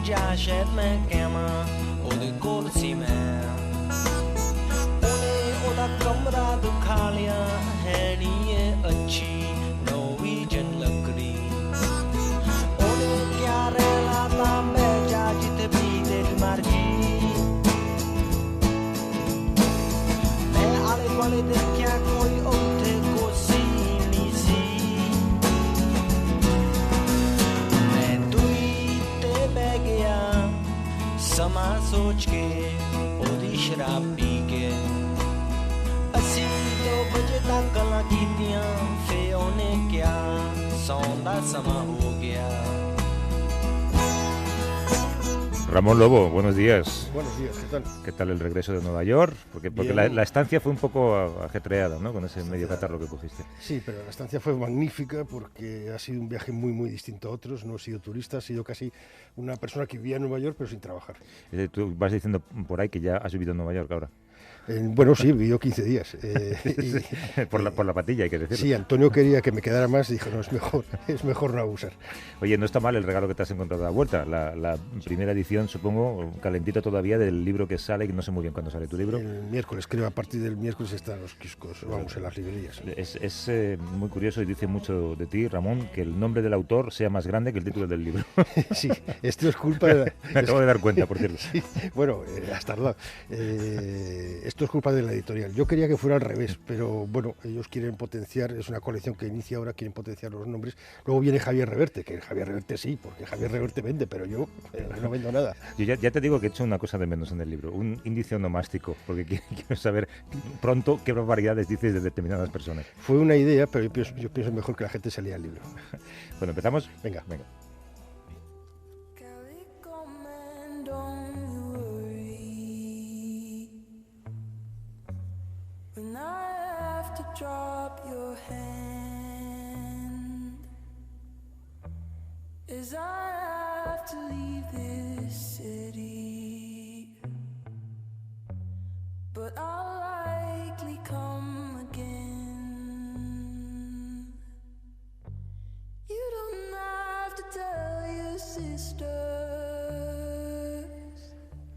ਜਾ ਸ਼ਾਇਦ ਮੈਂ ਕਹਿਵਾਂ ਉਹਦੇ ਕੋਲ ਸੀ ਮੈਂ ਉਹਨੇ ਉਹਦਾ ਕਮਰਾ ਦਿਖਾ ਲਿਆ ਹੈ ਨੀ ਇਹ ਅੱਛੀ ਨੋਰਵੀਜਨ ਲੱਕੜੀ ਉਹਨੇ ਕਿਆ ਰਹਿਣਾ ਤਾਂ ਮੈਂ ਜਾ ਜਿੱਥੇ ਵੀ ਤੇਰੀ ਮਰਜ਼ੀ ਮੈਂ ਆਲੇ ਦੁਆਲੇ ਦੇਖਿਆ ਕੋਈ ਉੱਥੇ ਕੁਰਸੀ ਨਹੀਂ ਸੀ ਮੈਂ ਦੂਰੀ ਤੇ ਬਹਿ ਗਿਆ ਸਮਾਂ ਸੋਚ ਕੇ ਉਹਦੀ ਸ਼ਰਾਬ ਪੀ ਕੇ ਅਸੀਂ 2 ਵਜੇ ਤੱਕ ਗੱਲਾਂ ਕੀਤੀਆਂ ਫੇ ਉਹਨੇ ਕਿਹਾ ਸੌਣ ਦਾ ਸਮਾਂ ਹੋ ਗਿਆ Ramón Lobo, buenos días. Buenos días, ¿qué tal? ¿Qué tal el regreso de Nueva York? Porque la estancia fue un poco ajetreada, ¿no? Con ese medio catarro que cogiste. Sí, pero la estancia fue magnífica porque ha sido un viaje muy, muy distinto a otros. No he sido turista, he sido casi una persona que vivía en Nueva York, pero sin trabajar. Tú vas diciendo por ahí que ya has vivido en Nueva York ahora. Bueno, sí, he vivido 15 días. Por la patilla, hay que decirlo. Sí, Antonio quería que me quedara más y dijo, no, es mejor no abusar. Oye, no está mal el regalo que te has encontrado a la vuelta. La primera edición, supongo, calentito todavía, del libro que sale, que no sé muy bien cuándo sale tu libro. El miércoles, creo, a partir del miércoles están los kioscos, vamos, en las librerías. Es muy curioso y dice mucho de ti, Ramón, que el nombre del autor sea más grande que el título del libro. Sí, esto es culpa de... Me acabo de dar cuenta, por cierto. Sí, bueno, has tardado. Esto es culpa de la editorial. Yo quería que fuera al revés, pero bueno, ellos quieren potenciar, es una colección que inicia ahora, quieren potenciar los nombres. Luego viene Javier Reverte, que Javier Reverte sí, porque Javier Reverte vende, pero yo no vendo nada. Yo ya te digo que he hecho una cosa de menos en el libro, un índice onomástico, porque quiero saber pronto qué barbaridades dices de determinadas personas. Fue una idea, pero yo pienso mejor que la gente se lea el libro. Bueno, ¿empezamos? Venga. Drop your hand as I have to leave this city, but I'll likely come again. You don't have to tell your sisters.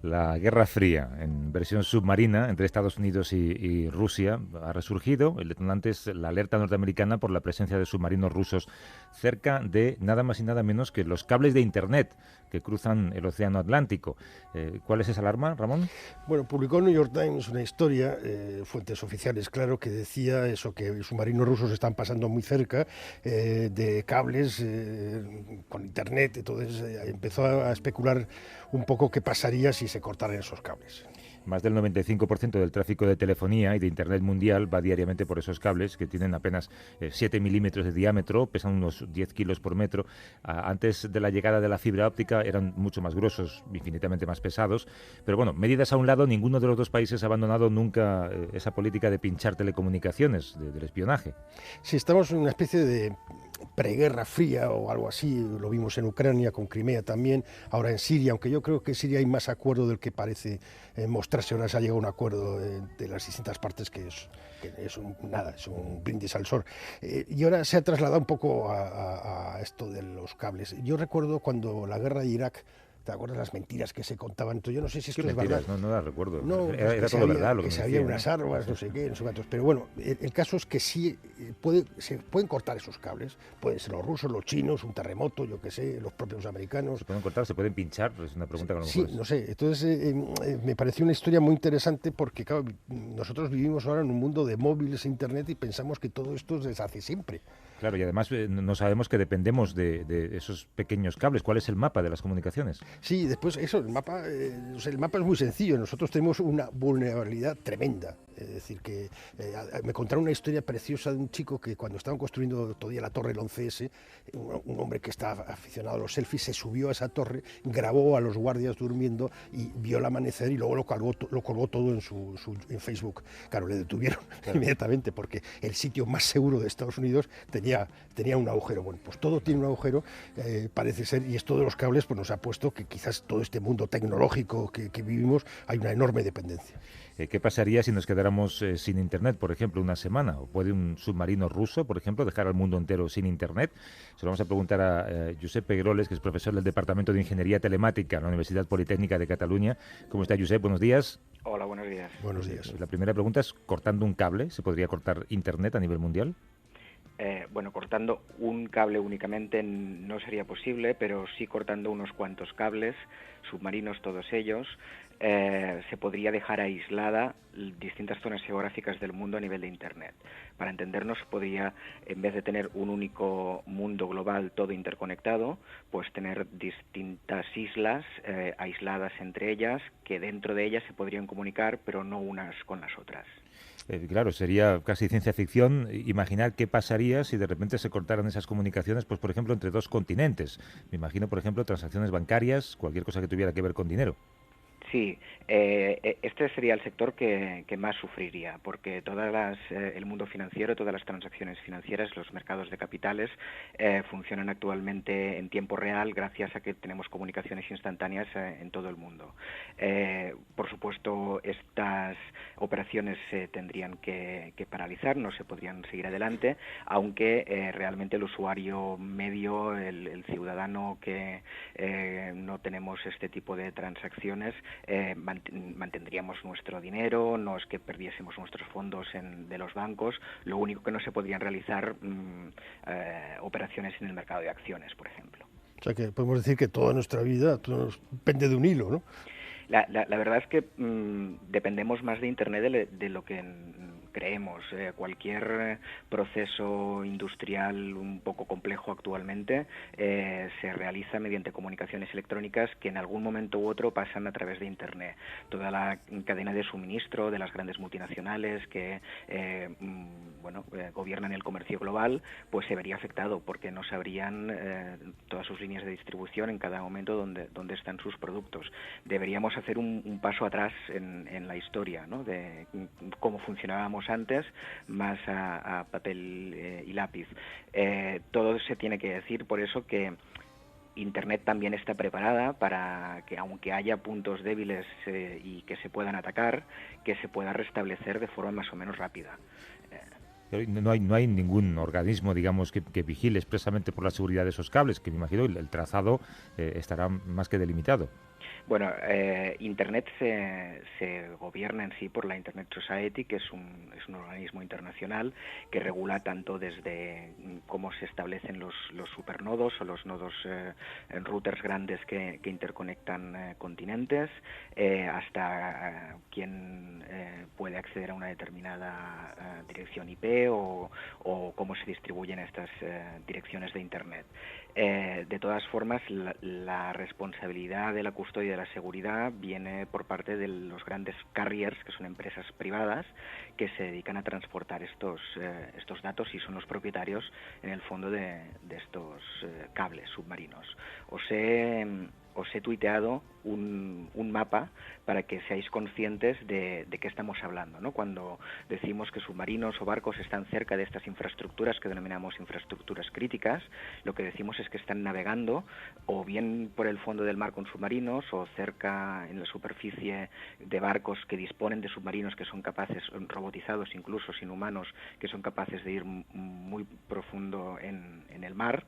La Guerra Fría, en versión submarina, entre Estados Unidos y Rusia, ha resurgido. El detonante es la alerta norteamericana por la presencia de submarinos rusos cerca de nada más y nada menos que los cables de Internet que cruzan el Océano Atlántico. ¿Cuál es esa alarma, Ramón? Bueno, publicó el New York Times una historia, fuentes oficiales, claro, que decía eso, que submarinos rusos están pasando muy cerca de cables con Internet. Entonces empezó a especular un poco qué pasaría si se cortaran esos cables. Más del 95% del tráfico de telefonía y de Internet mundial va diariamente por esos cables que tienen apenas 7 milímetros de diámetro, pesan unos 10 kilos por metro. Antes de la llegada de la fibra óptica eran mucho más gruesos, infinitamente más pesados. Pero bueno, medidas a un lado, ninguno de los dos países ha abandonado nunca esa política de pinchar telecomunicaciones, del espionaje. Sí, estamos en una especie de preguerra fría o algo así, lo vimos en Ucrania, con Crimea también, ahora en Siria, aunque yo creo que en Siria hay más acuerdo del que parece mostrarse. Ahora se ha llegado a un acuerdo de las distintas partes que es un brindis al sol. Y ahora se ha trasladado un poco a esto de los cables. Yo recuerdo cuando la guerra de Irak, ¿te acuerdas las mentiras que se contaban? Yo no sé si esto es verdad. No las recuerdo. No, era todo verdad lo que se me había decían, unas armas, no sé qué, no sé cuántos. Pero bueno, el caso es que sí se pueden cortar esos cables. Pueden ser los rusos, los chinos, un terremoto, yo qué sé, los propios americanos. ¿Se pueden cortar? ¿Se pueden pinchar? Es una pregunta que Sí, no sé. Entonces me pareció una historia muy interesante porque, claro, nosotros vivimos ahora en un mundo de móviles e internet y pensamos que todo esto es desde hace siempre. Claro, y además no sabemos que dependemos de esos pequeños cables. ¿Cuál es el mapa de las comunicaciones? Sí, después eso, el mapa es muy sencillo. Nosotros tenemos una vulnerabilidad tremenda. Es decir, que me contaron una historia preciosa de un chico que cuando estaban construyendo todavía la torre, el 11S, un hombre que está aficionado a los selfies, se subió a esa torre, grabó a los guardias durmiendo y vio el amanecer y luego lo colgó todo en Facebook. Claro, le detuvieron inmediatamente porque el sitio más seguro de Estados Unidos tenía un agujero. Bueno, pues todo tiene un agujero, parece ser, y esto de los cables pues nos ha puesto que quizás todo este mundo tecnológico que vivimos, hay una enorme dependencia. ¿Qué pasaría si nos quedáramos sin Internet, por ejemplo, una semana? ¿O puede un submarino ruso, por ejemplo, dejar al mundo entero sin Internet? Se lo vamos a preguntar a Josep Pegueroles, que es profesor del Departamento de Ingeniería Telemática en la Universidad Politécnica de Cataluña. ¿Cómo está, Josep? Buenos días. Hola, buenos días. Buenos días. La primera pregunta es, ¿cortando un cable se podría cortar Internet a nivel mundial? Bueno, cortando un cable únicamente no sería posible, pero sí cortando unos cuantos cables, submarinos todos ellos, se podría dejar aislada distintas zonas geográficas del mundo a nivel de Internet. Para entendernos, podría, en vez de tener un único mundo global todo interconectado, pues tener distintas islas aisladas entre ellas, que dentro de ellas se podrían comunicar, pero no unas con las otras. Claro, sería casi ciencia ficción imaginar qué pasaría si de repente se cortaran esas comunicaciones, pues por ejemplo, entre dos continentes. Me imagino, por ejemplo, transacciones bancarias, cualquier cosa que tuviera que ver con dinero. Sí, este sería el sector que más sufriría, porque el mundo financiero, todas las transacciones financieras, los mercados de capitales, funcionan actualmente en tiempo real gracias a que tenemos comunicaciones instantáneas en todo el mundo. Por supuesto, estas operaciones se tendrían que paralizar, no se podrían seguir adelante, aunque realmente el usuario medio, el ciudadano que no tenemos este tipo de transacciones, mantendríamos nuestro dinero, no es que perdiésemos nuestros fondos de los bancos, lo único que no se podrían realizar operaciones en el mercado de acciones, por ejemplo. O sea que podemos decir que toda nuestra vida nos pende de un hilo, ¿no? La verdad es que dependemos más de Internet de lo que creemos. Cualquier proceso industrial un poco complejo actualmente se realiza mediante comunicaciones electrónicas que en algún momento u otro pasan a través de Internet. Toda la cadena de suministro de las grandes multinacionales que gobiernan el comercio global, pues se vería afectado porque no sabrían todas sus líneas de distribución en cada momento dónde están sus productos. Deberíamos hacer un paso atrás en la historia, ¿no?, de cómo funcionábamos antes, más a papel y lápiz. Todo se tiene que decir, por eso que Internet también está preparada para que, aunque haya puntos débiles y que se puedan atacar, que se pueda restablecer de forma más o menos rápida. No hay ningún organismo, digamos, que vigile expresamente por la seguridad de esos cables, que me imagino el trazado estará más que delimitado. Bueno, Internet se gobierna en sí por la Internet Society, que es un organismo internacional que regula tanto desde cómo se establecen los supernodos o los nodos en routers grandes que interconectan continentes, hasta quién puede acceder a una determinada dirección IP o cómo se distribuyen estas direcciones de Internet. De todas formas, la responsabilidad de la custodia de la seguridad viene por parte de los grandes carriers, que son empresas privadas, que se dedican a transportar estos datos y son los propietarios, en el fondo, de estos cables submarinos. Os he tuiteado un mapa para que seáis conscientes de qué estamos hablando, ¿no? Cuando decimos que submarinos o barcos están cerca de estas infraestructuras que denominamos infraestructuras críticas, lo que decimos es que están navegando o bien por el fondo del mar con submarinos o cerca en la superficie de barcos que disponen de submarinos que son capaces, robotizados incluso, sin humanos, que son capaces de ir muy profundo en el mar.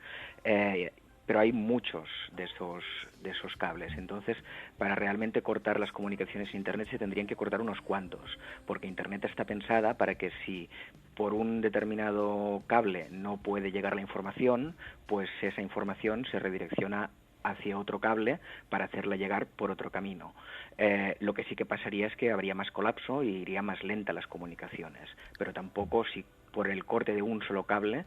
Pero hay muchos de esos cables. Entonces, para realmente cortar las comunicaciones en Internet se tendrían que cortar unos cuantos, porque Internet está pensada para que si por un determinado cable no puede llegar la información, pues esa información se redirecciona hacia otro cable para hacerla llegar por otro camino. Lo que sí que pasaría es que habría más colapso y iría más lenta las comunicaciones, pero tampoco si por el corte de un solo cable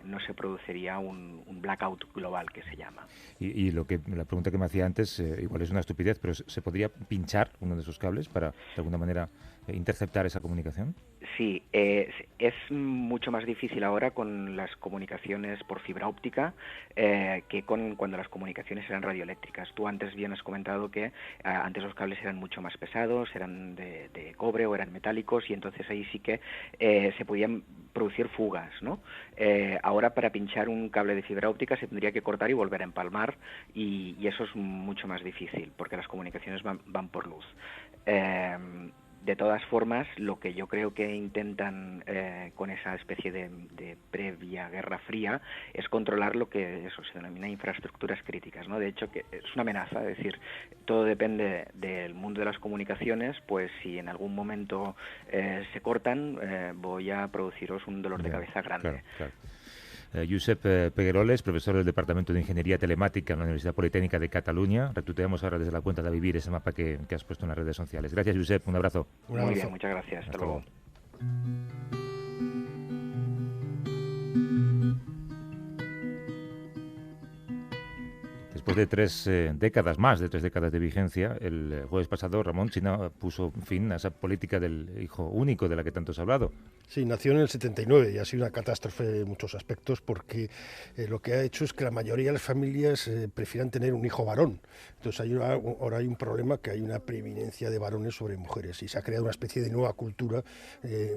no se produciría un blackout global, que se llama. Y la pregunta que me hacía antes, igual es una estupidez, pero ¿se podría pinchar uno de esos cables para, de alguna manera, interceptar esa comunicación? Sí, es mucho más difícil ahora con las comunicaciones por fibra óptica que cuando las comunicaciones eran radioeléctricas. Tú antes bien has comentado que antes los cables eran mucho más pesados, eran de cobre o eran metálicos, y entonces ahí sí que se podía podían producir fugas, ¿no? Ahora para pinchar un cable de fibra óptica se tendría que cortar y volver a empalmar y eso es mucho más difícil porque las comunicaciones van por luz. De todas formas, lo que yo creo que intentan con esa especie de previa Guerra Fría es controlar lo que eso se denomina infraestructuras críticas, ¿no? De hecho, que es una amenaza, es decir, todo depende del mundo de las comunicaciones, pues si en algún momento se cortan, voy a produciros un dolor de cabeza grande. Claro, claro. Josep Pegueroles, profesor del Departamento de Ingeniería Telemática en la Universidad Politécnica de Cataluña. Retuiteamos ahora desde la cuenta de Vivir ese mapa que has puesto en las redes sociales. Gracias, Josep. Un abrazo. Muy bien, muchas gracias. Hasta luego. Después de más de tres décadas de vigencia, el jueves pasado, Ramón, China puso fin a esa política del hijo único de la que tanto se ha hablado. Sí, nació en el 79 y ha sido una catástrofe en muchos aspectos porque lo que ha hecho es que la mayoría de las familias prefieran tener un hijo varón. Entonces ahora hay un problema, que hay una preeminencia de varones sobre mujeres y se ha creado una especie de nueva cultura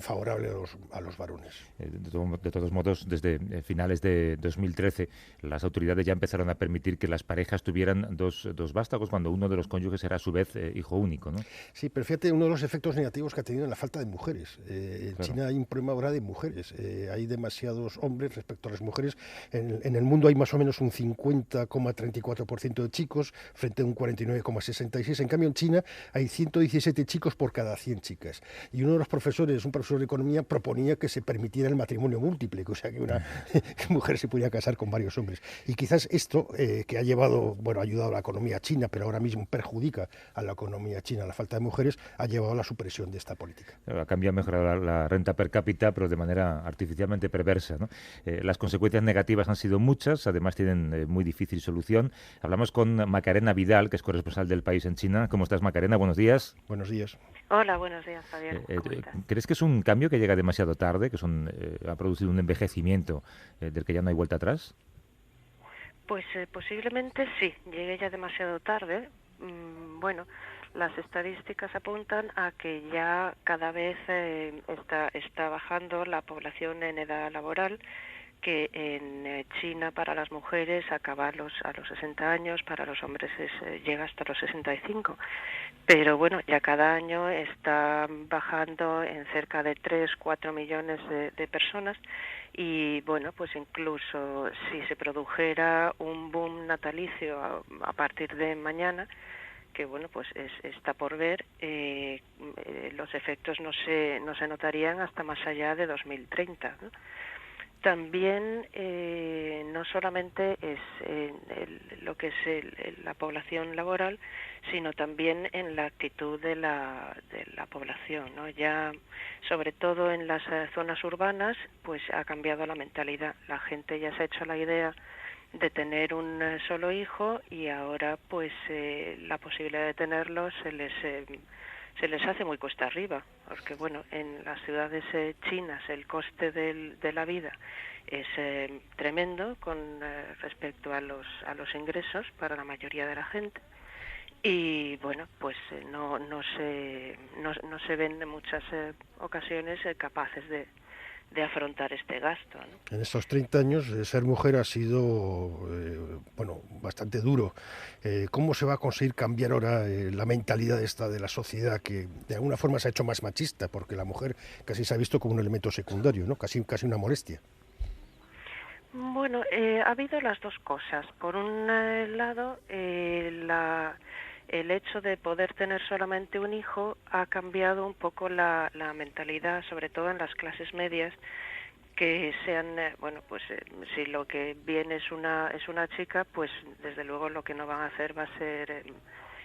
favorable a los varones. De todos modos, desde finales de 2013, las autoridades ya empezaron a permitir que las parejas tuvieran dos vástagos cuando uno de los cónyuges era a su vez hijo único, ¿no? Sí, pero fíjate, uno de los efectos negativos que ha tenido es la falta de mujeres. En Claro. China hay un problema ahora de mujeres. Hay demasiados hombres respecto a las mujeres. En el mundo hay más o menos un 50,34% de chicos frente a un 49,66%. En cambio, en China hay 117 chicos por cada 100 chicas. Y uno de los profesores, un profesor de economía, proponía que se permitiera el matrimonio múltiple, o sea, que una mujer se pudiera casar con varios hombres. Y quizás esto, que ha ayudado a la economía china, pero ahora mismo perjudica a la economía china, la falta de mujeres, ha llevado a la supresión de esta política. A cambio ha mejorado la renta per cápita, pero de manera artificialmente perversa, ¿no? Las consecuencias negativas han sido muchas, además tienen muy difícil solución. Hablamos con Macarena Vidal, que es corresponsal del País en China. ¿Cómo estás, Macarena? Buenos días. Buenos días. Hola, buenos días, Javier. ¿Crees que es un cambio que llega demasiado tarde, que ha producido un envejecimiento del que ya no hay vuelta atrás? Pues posiblemente sí, llegue ya demasiado tarde. Bueno, las estadísticas apuntan a que ya cada vez está bajando la población en edad laboral, que en China para las mujeres acaba a los 60 años, para los hombres llega hasta los 65. Pero bueno, ya cada año está bajando en cerca de 3-4 millones de personas y bueno, pues incluso si se produjera un boom natalicio a partir de mañana, que bueno, pues está por ver, los efectos no se notarían hasta más allá de 2030, ¿no? También no solamente es lo que es la población laboral, sino también en la actitud de la población, ¿no? Ya, sobre todo en las zonas urbanas, pues ha cambiado la mentalidad. La gente ya se ha hecho la idea de tener un solo hijo y ahora pues la posibilidad de tenerlo se les hace muy cuesta arriba, porque bueno, en las ciudades chinas el coste de la vida es tremendo con respecto a los ingresos para la mayoría de la gente y bueno, pues no se ven en muchas ocasiones capaces de afrontar este gasto, ¿no? En estos 30 años ser mujer ha sido bastante duro. ¿Cómo se va a conseguir cambiar ahora la mentalidad de la sociedad, que de alguna forma se ha hecho más machista, porque la mujer casi se ha visto como un elemento secundario, ¿no? Casi una molestia? Bueno, ha habido las dos cosas. Por un lado, el hecho de poder tener solamente un hijo ha cambiado un poco la mentalidad, sobre todo en las clases medias, que sean, si lo que viene es una chica, pues desde luego lo que no van a hacer va a ser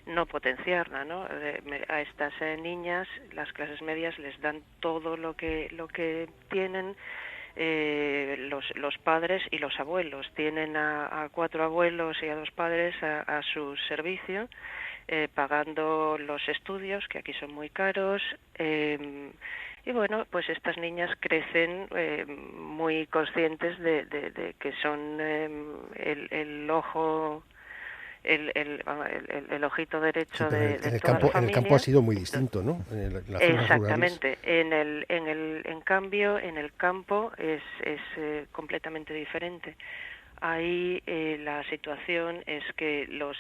no potenciarla, ¿no? A estas niñas, las clases medias les dan todo lo que tienen los padres y los abuelos. Tienen a 4 abuelos y a 2 padres a su servicio, pagando los estudios, que aquí son muy caros, y bueno, pues estas niñas crecen muy conscientes de que son el ojo el ojito derecho Sí, de en el toda campo, la familia. en el campo ha sido muy distinto, ¿no? Las zonas Exactamente. rurales. En cambio, en el campo es completamente diferente. Ahí la situación es que los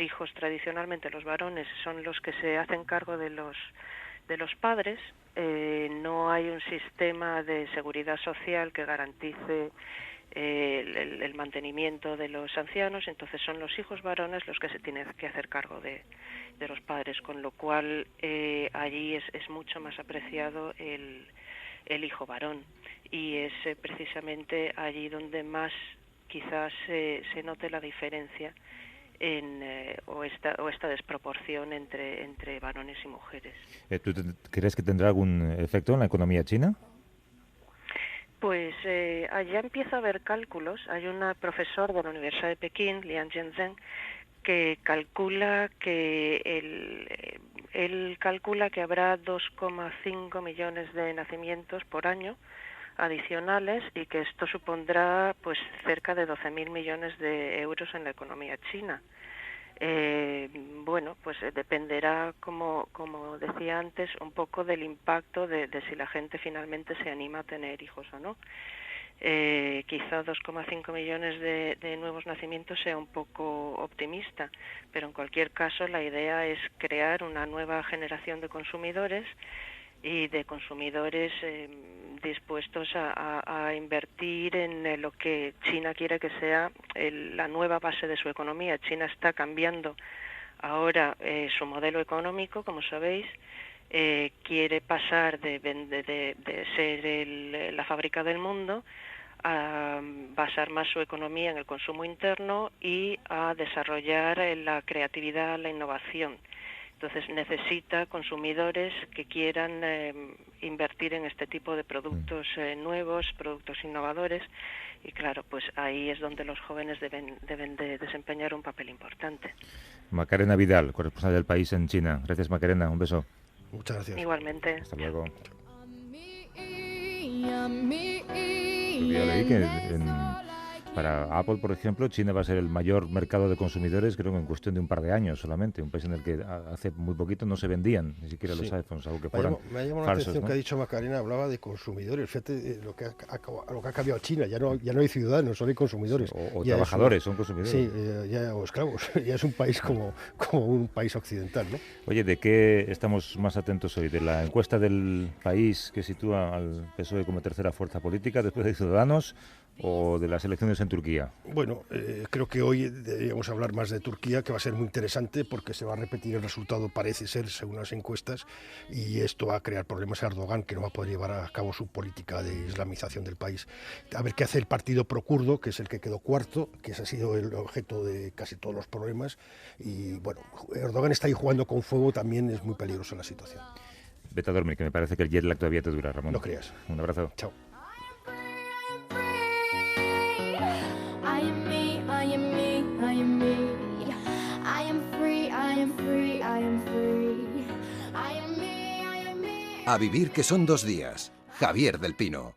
hijos tradicionalmente, los varones, son los que se hacen cargo de los padres. No hay un sistema de seguridad social que garantice el mantenimiento de los ancianos, entonces son los hijos varones los que se tienen que hacer cargo de los padres, con lo cual allí es mucho más apreciado el hijo varón, y es precisamente allí donde más quizás se note la diferencia o esta desproporción entre varones y mujeres. ¿Tú crees que tendrá algún efecto en la economía china? Pues allá empieza a haber cálculos. Hay un profesor de la Universidad de Pekín, Liang Zhenzhen, que calcula que él calcula que habrá 2,5 millones de nacimientos por año adicionales, y que esto supondrá pues cerca de 12.000 millones de euros en la economía china. Bueno, pues dependerá, como decía antes, un poco del impacto de si la gente finalmente se anima a tener hijos o no. Quizá 2,5 millones de nuevos nacimientos sea un poco optimista, pero en cualquier caso la idea es crear una nueva generación de consumidores, y de consumidores dispuestos a invertir en lo que China quiere que sea la nueva base de su economía. China está cambiando ahora su modelo económico, como sabéis. Quiere pasar de ser la fábrica del mundo a basar más su economía en el consumo interno y a desarrollar la creatividad, la innovación. Entonces necesita consumidores que quieran invertir en este tipo de productos nuevos, productos innovadores, y claro, pues ahí es donde los jóvenes deben de desempeñar un papel importante. Macarena Vidal, corresponsal del País en China. Gracias, Macarena. Un beso. Muchas gracias. Igualmente. Hasta luego. Yo leí que para Apple, por ejemplo, China va a ser el mayor mercado de consumidores, creo que en cuestión de un par de años solamente. Un país en el que hace muy poquito no se vendían ni siquiera los iPhones, algo que fueran me ha llamado falsos, la atención, ¿no? que ha dicho Macarena, hablaba de consumidores. Fíjate lo que ha cambiado China. Ya no hay ciudadanos, solo hay consumidores. O trabajadores, son consumidores. Sí, o esclavos. Ya es un país como un país occidental, ¿no? Oye, ¿de qué estamos más atentos hoy? ¿De la encuesta del País que sitúa al PSOE como tercera fuerza política después de Ciudadanos, o de las elecciones en Turquía? Bueno, creo que hoy deberíamos hablar más de Turquía, que va a ser muy interesante porque se va a repetir el resultado, parece ser, según las encuestas, y esto va a crear problemas a Erdogan, que no va a poder llevar a cabo su política de islamización del país. A ver qué hace el partido procurdo, que es el que quedó cuarto, que ese ha sido el objeto de casi todos los problemas, y bueno, Erdogan está ahí jugando con fuego, también es muy peligrosa la situación. Vete a dormir, que me parece que el jet lag todavía te dura, Ramón. No creas. Un abrazo. Chao. A vivir, que son 2 días. Javier del Pino.